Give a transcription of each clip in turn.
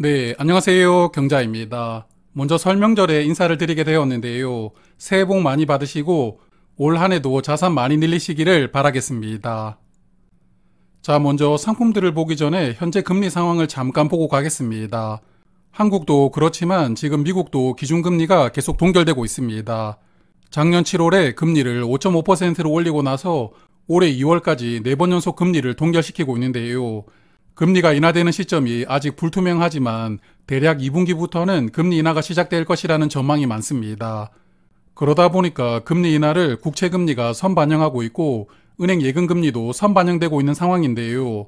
네, 안녕하세요. 경자입니다. 먼저 설명절에 인사를 드리게 되었는데요. 새해 복 많이 받으시고 올 한 해도 자산 많이 늘리시기를 바라겠습니다. 자, 먼저 상품들을 보기 전에 현재 금리 상황을 잠깐 보고 가겠습니다. 한국도 그렇지만 지금 미국도 기준금리가 계속 동결되고 있습니다. 작년 7월에 금리를 5.5%로 올리고 나서 올해 2월까지 4번 연속 금리를 동결시키고 있는데요. 금리가 인하되는 시점이 아직 불투명하지만 대략 2분기부터는 금리 인하가 시작될 것이라는 전망이 많습니다. 그러다 보니까 금리 인하를 국채금리가 선반영하고 있고 은행 예금금리도 선반영되고 있는 상황인데요.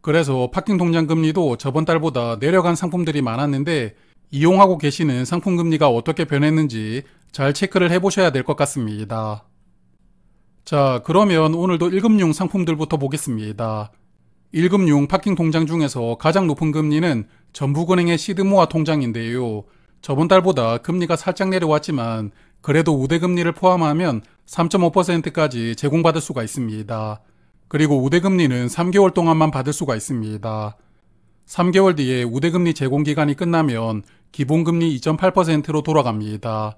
그래서 파킹 통장 금리도 저번 달보다 내려간 상품들이 많았는데 이용하고 계시는 상품 금리가 어떻게 변했는지 잘 체크를 해보셔야 될 것 같습니다. 자, 그러면 오늘도 1금융 상품들부터 보겠습니다. 1금융 파킹 통장 중에서 가장 높은 금리는 전북은행의 시드모아 통장인데요. 저번 달보다 금리가 살짝 내려왔지만 그래도 우대금리를 포함하면 3.5%까지 제공받을 수가 있습니다. 그리고 우대금리는 3개월 동안만 받을 수가 있습니다. 3개월 뒤에 우대금리 제공기간이 끝나면 기본금리 2.8%로 돌아갑니다.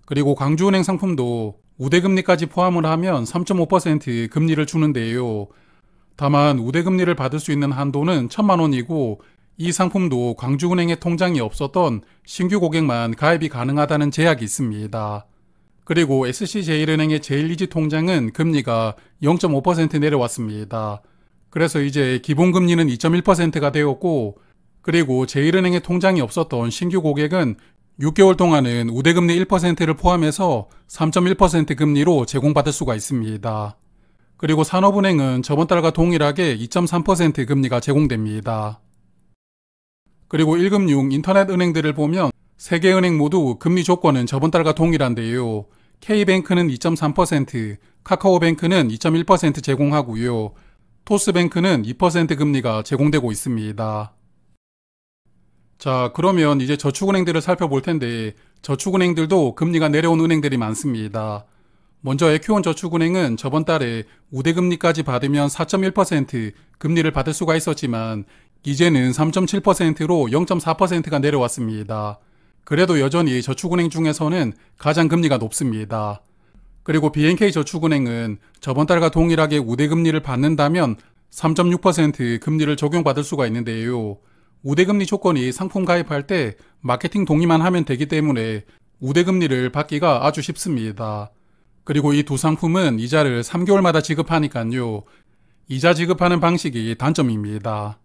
그리고 광주은행 상품도 우대금리까지 포함을 하면 3.5% 금리를 주는데요. 다만 우대금리를 받을 수 있는 한도는 1,000만 원이고 이 상품도 광주은행에 통장이 없었던 신규 고객만 가입이 가능하다는 제약이 있습니다. 그리고 SC제일은행의 제일리지 통장은 금리가 0.5% 내려왔습니다. 그래서 이제 기본금리는 2.1%가 되었고 그리고 제일은행에 통장이 없었던 신규 고객은 6개월 동안은 우대금리 1%를 포함해서 3.1% 금리로 제공받을 수가 있습니다. 그리고 산업은행은 저번 달과 동일하게 2.3% 금리가 제공됩니다. 그리고 1금융 인터넷 은행들을 보면 3개 은행 모두 금리 조건은 저번 달과 동일한데요. K뱅크는 2.3%, 카카오뱅크는 2.1% 제공하고요. 토스뱅크는 2% 금리가 제공되고 있습니다. 자, 그러면 이제 저축은행들을 살펴볼 텐데 저축은행들도 금리가 내려온 은행들이 많습니다. 먼저 에큐원저축은행은 저번 달에 우대금리까지 받으면 4.1% 금리를 받을 수가 있었지만 이제는 3.7%로 0.4%가 내려왔습니다. 그래도 여전히 저축은행 중에서는 가장 금리가 높습니다. 그리고 BNK저축은행은 저번 달과 동일하게 우대금리를 받는다면 3.6% 금리를 적용받을 수가 있는데요. 우대금리 조건이 상품 가입할 때 마케팅 동의만 하면 되기 때문에 우대금리를 받기가 아주 쉽습니다. 그리고 이 두 상품은 이자를 3개월마다 지급하니까요. 이자 지급하는 방식이 단점입니다.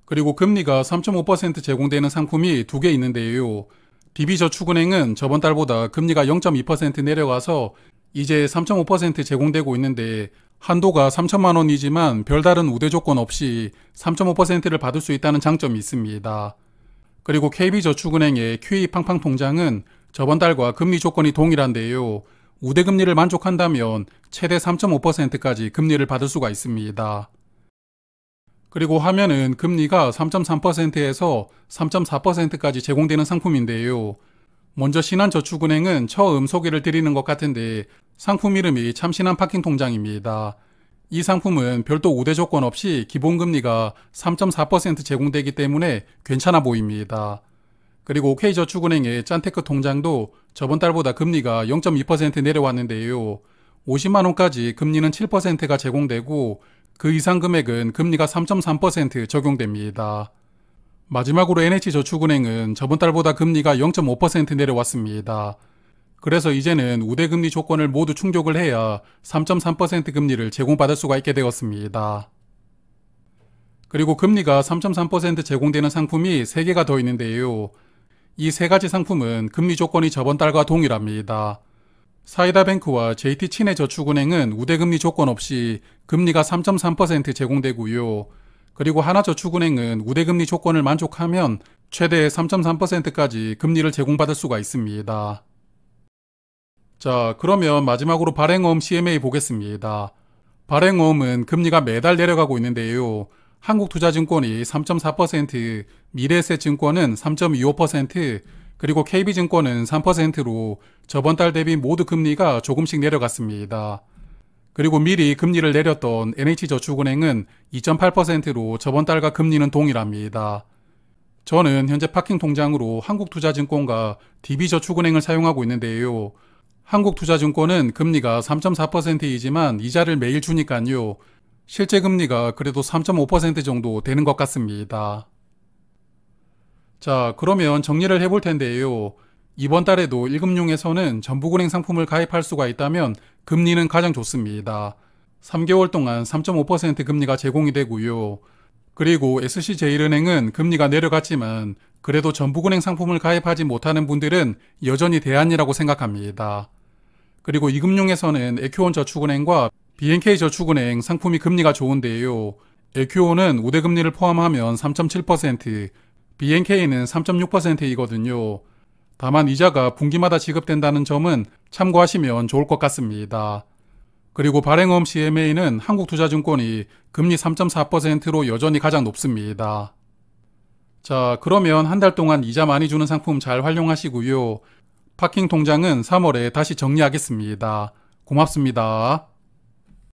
그리고 금리가 3.5% 제공되는 상품이 두 개 있는데요. DB저축은행은 저번 달보다 금리가 0.2% 내려가서 이제 3.5% 제공되고 있는데 한도가 3천만 원이지만 별다른 우대 조건 없이 3.5%를 받을 수 있다는 장점이 있습니다. 그리고 KB저축은행의 QE 팡팡 통장은 저번 달과 금리 조건이 동일한데요. 우대금리를 만족한다면 최대 3.5%까지 금리를 받을 수가 있습니다. 그리고 화면은 금리가 3.3%에서 3.4%까지 제공되는 상품인데요. 먼저 신한저축은행은 처음 소개를 드리는 것 같은데 상품 이름이 참신한 파킹 통장입니다. 이 상품은 별도 우대 조건 없이 기본금리가 3.4% 제공되기 때문에 괜찮아 보입니다. 그리고 OK저축은행의 짠테크 통장도 저번 달보다 금리가 0.2% 내려왔는데요. 50만 원까지 금리는 7%가 제공되고 그 이상 금액은 금리가 3.3% 적용됩니다. 마지막으로 NH저축은행은 저번 달보다 금리가 0.5% 내려왔습니다. 그래서 이제는 우대금리 조건을 모두 충족을 해야 3.3% 금리를 제공받을 수가 있게 되었습니다. 그리고 금리가 3.3% 제공되는 상품이 3개가 더 있는데요. 이 세 가지 상품은 금리 조건이 저번 달과 동일합니다. 사이다뱅크와 JT친해저축은행은 우대금리 조건 없이 금리가 3.3% 제공되고요. 그리고 하나저축은행은 우대금리 조건을 만족하면 최대 3.3%까지 금리를 제공받을 수가 있습니다. 자, 그러면 마지막으로 발행어음 CMA 보겠습니다. 발행어음은 금리가 매달 내려가고 있는데요. 한국투자증권이 3.4%, 미래에셋증권은 3.25%, 그리고 KB증권은 3%로 저번 달 대비 모두 금리가 조금씩 내려갔습니다. 그리고 미리 금리를 내렸던 NH저축은행은 2.8%로 저번 달과 금리는 동일합니다. 저는 현재 파킹 통장으로 한국투자증권과 DB저축은행을 사용하고 있는데요. 한국투자증권은 금리가 3.4%이지만 이자를 매일 주니까요. 실제 금리가 그래도 3.5% 정도 되는 것 같습니다. 자, 그러면 정리를 해볼 텐데요. 이번 달에도 1금융에서는 전북은행 상품을 가입할 수가 있다면 금리는 가장 좋습니다. 3개월 동안 3.5% 금리가 제공이 되고요. 그리고 SC제일은행은 금리가 내려갔지만 그래도 전북은행 상품을 가입하지 못하는 분들은 여전히 대안이라고 생각합니다. 그리고 이금융에서는 에큐원저축은행과 BNK저축은행 상품이 금리가 좋은데요. 에큐원은 우대금리를 포함하면 3.7%, BNK는 3.6%이거든요. 다만 이자가 분기마다 지급된다는 점은 참고하시면 좋을 것 같습니다. 그리고 발행어음 CMA는 한국투자증권이 금리 3.4%로 여전히 가장 높습니다. 자, 그러면 한 달 동안 이자 많이 주는 상품 잘 활용하시고요. 파킹 통장은 3월에 다시 정리하겠습니다. 고맙습니다.